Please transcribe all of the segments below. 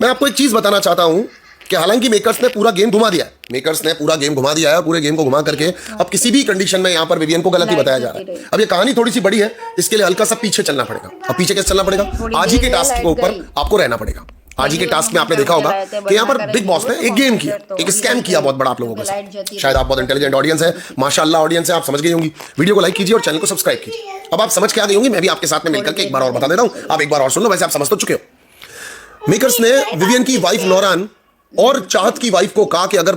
मैं आपको एक चीज बताना चाहता हूं कि हालांकि मेकर्स ने पूरा गेम घुमा दिया है, मेकर्स ने पूरा गेम घुमा दिया है, पूरे गेम को घुमा करके अब किसी भी कंडीशन में यहां पर विवियन को गलत ही बताया जा रहा है। अब ये कहानी थोड़ी सी बड़ी है, इसके लिए हल्का सा पीछे चलना पड़ेगा। अब पीछे कैसे चलना पड़ेगा? आज ही के टास्क के ऊपर आपको रहना पड़ेगा। आज ही के टास्क में आपने देखा होगा कि यहाँ पर बिग बॉस ने एक गेम किया, एक स्कैम किया बहुत बड़ा आप लोगों के साथ। शायद आप बहुत इंटेलिजेंट ऑडियंस है, माशाल्लाह ऑडियंस है, आप समझ गई होंगी। वीडियो को लाइक कीजिए और चैनल को सब्सक्राइब कीजिए। अब आप समझ के आ गई होंगी, मैं भी आपके साथ में मिलकर के एक बार और बता देता हूं, आप एक बार और सुन लो, वैसे आप समझ तो चुके हो। मेकर्स ने विवियन की वाइफ नौरान और चाहत की वाइफ को कहा कि अगर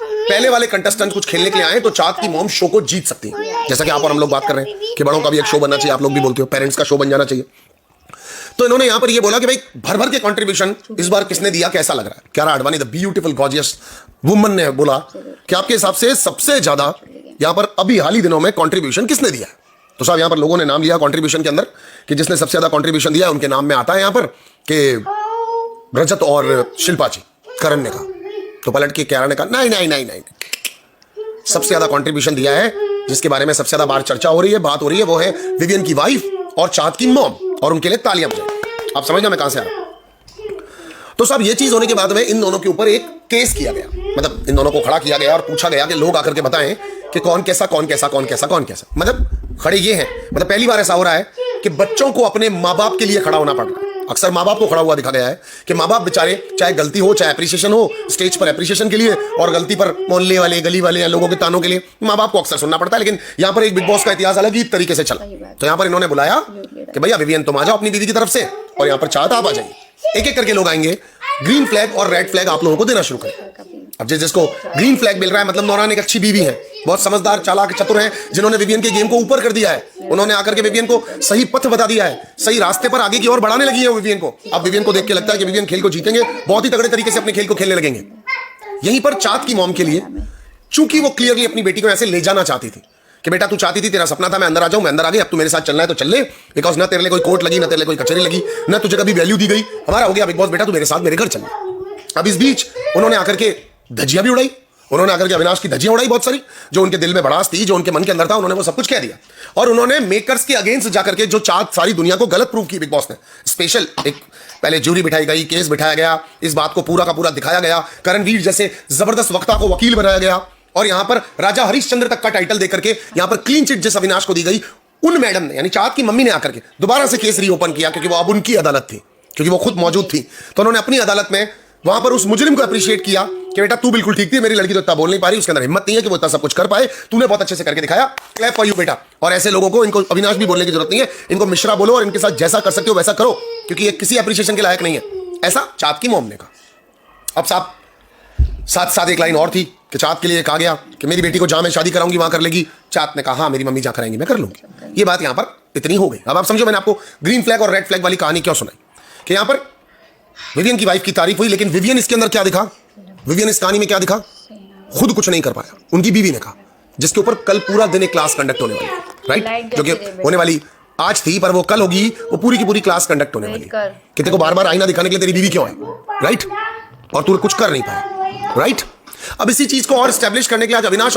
पहले वाले कंटेस्टेंट कुछ खेलने के लिए आए तो चाहत की मॉम शो को जीत सकती है। जैसा कि आप और हम लोग बात कर रहे हैं कि बड़ों का भी एक शो बनना चाहिए, आप लोग भी बोलते हो पेरेंट्स का शो बन जाना चाहिए। तो इन्होंने यहां पर ये बोला कि भाई भर भर के कंट्रीब्यूशन इस बार किसने दिया, कैसा लग रहा है? Kiara Advani the beautiful gorgeous woman ने बोला कि आपके हिसाब से सबसे ज्यादा यहां पर अभी हाल ही दिनों में कंट्रीब्यूशन किसने दिया है? तो साहब यहां पर लोगों ने नाम लिया कंट्रीब्यूशन के अंदर कि जिसने सबसे ज्यादा कंट्रीब्यूशन दिया है उनके नाम में आता है यहां पर कि रजत और शिल्पा जी, करण ने कहा। तो पलट के कियारा ने कहा नहीं नहीं नहीं नहीं, सबसे ज्यादा कंट्रीब्यूशन दिया है, जिसके बारे में सबसे ज्यादा बार चर्चा हो रही है, बात हो रही है, वो है विवियन की वाइफ और चाहत की मॉम, और उनके लिए तालियां बजाएं। आप समझना मैं कहां से आ रहा हूं। तो साहब ये चीज होने के बाद में इन दोनों के ऊपर एक केस किया गया, मतलब इन दोनों को खड़ा किया गया और पूछा गया कि लोग आकर के बताएं कि कौन कैसा कौन कैसा कौन कैसा कौन कैसा। मतलब खड़े ये हैं, मतलब पहली बार ऐसा हो रहा है कि बच्चों को अपने माँ बाप के लिए खड़ा होना पड़ रहा है। अक्सर माँ बाप को खड़ा हुआ दिखा गया है कि माँ बाप बेचारे चाहे गलती हो चाहे एप्रिसिएशन हो, स्टेज पर एप्रिसिएशन के लिए और गलती पर मोहल्ले वाले गली वाले या लोगों के तानों के लिए माँ बाप को अक्सर सुनना पड़ता है। लेकिन यहाँ पर एक बिग बॉस का इतिहास अलग ही तरीके से चला। तो यहाँ पर इन्होंने बुलाया कि भैया विवियन तुम आ जाओ अपनी दीदी की तरफ से, और यहाँ पर चाहत आप आ जाइए। एक एक करके लोग आएंगे, ग्रीन फ्लैग और रेड फ्लैग आप लोगों को देना शुरू करें। अब जिसको ग्रीन फ्लैग मिल रहा है मतलब नौरान एक अच्छी बीवी है, बहुत समझदार चालाक चतुर है, जिन्होंने विवियन के गेम को ऊपर कर दिया है। उन्होंने आकर के विवियन को सही पथ बता दिया है, सही रास्ते पर आगे की ओर बढ़ाने लगी है विवियन को। अब विवियन को देख के लगता है कि विवियन खेल को जीतेंगे, बहुत ही तगड़े तरीके से अपने खेल को खेलने लगेंगे। यहीं पर चाहत की मॉम के लिए, चूंकि वो क्लियरली अपनी बेटी को ऐसे ले जाना चाहती थी कि बेटा तू चाहती थी, तेरा सपना था मैं अंदर आ जाऊं, मैं अंदर आ गई, अब तू मेरे साथ चलना है तो चल ले, बिकॉज ना तेरे लिए कोई कोर्ट लगी, ना तेरे लिए कोई कचहरी लगी, ना तुझे कभी वैल्यू दी गई, हमारा हो गया बिग बॉस, बेटा तू मेरे साथ मेरे घर चल। अब इस बीच उन्होंने आकर के धज्जियां भी उड़ाई, उन्होंने आकर के अविनाश की धज्जियां उड़ाई बहुत सारी, जो उनके दिल में भड़ास थी, जो उनके मन के अंदर था, उन्होंने वो सब कुछ कह दिया। और उन्होंने मेकर्स के अगेंस्ट जाकर के जो चाहत सारी दुनिया को गलत प्रूव की बिग बॉस ने। स्पेशल एक पहले ज्यूरी बिठाई गई, केस बिठाया गया, इस बात को पूरा का पूरा दिखाया गया, करणवीर जैसे जबरदस्त वक्ता को वकील बनाया गया, और यहां पर राजा हरिश्चंद्र तक का टाइटल देकर के यहां पर क्लीन चिट जिस अविनाश को दी गई, उन मैडम ने यानी चाहत की मम्मी ने आकर के दोबारा से केस रीओपन किया, क्योंकि वो अब उनकी अदालत थी, क्योंकि वो खुद मौजूद थी। तो उन्होंने अपनी अदालत में वहां पर उस मुजरिम को अप्रिशिएट किया कि बेटा तू बिल्कुल ठीक थी, मेरी लड़की तो इतना बोल नहीं पा रही, उसके अंदर हिम्मत नहीं है कि वो इतना सब कुछ कर पाए, तूने बहुत अच्छे से करके दिखाया, क्लैप फॉर यू बेटा। और ऐसे लोगों को, इनको अविनाश भी बोलने की जरूरत नहीं है, इनको मिश्रा बोलो और इनके साथ जैसा कर सकते हो वैसा करो, क्योंकि ये किसी अप्रिशिएशन के लायक नहीं है। ऐसा चाहत की मॉम ने कहा। अब साहब साथ साथ एक लाइन और थी कि चाहत के लिए कहा गया कि मेरी बेटी को जहां मैं शादी कराऊंगी वहां कर लेगी। चाहत ने कहा हाँ मेरी मम्मी जहां कराएंगी मैं कर लूंगी। ये बात यहां पर इतनी हो गई। अब आप समझो मैंने आपको ग्रीन फ्लैग और रेड फ्लैग वाली कहानी क्यों सुनाई, कि यहां पर विवियन की वाइफ की तारीफ हुई, लेकिन विवियन इसके अंदर क्या दिखा, विवियन इस कहानी में क्या दिखा, खुद कुछ नहीं कर पाया, उनकी बीवी ने कहा, जिसके ऊपर कल पूरा दिन एक क्लास कंडक्ट होने वाली, राइट, जो कि होने वाली आज थी पर वो कल होगी, वो पूरी की पूरी क्लास कंडक्ट होने वाली। कि तेरे को बार बार आईना दिखाने के लिए तेरी बीवी क्यों है, राइट, और तू कुछ कर नहीं पाया, राइट। अब इसी चीज को और एस्टेब्लिश करने के लिए आज अविनाश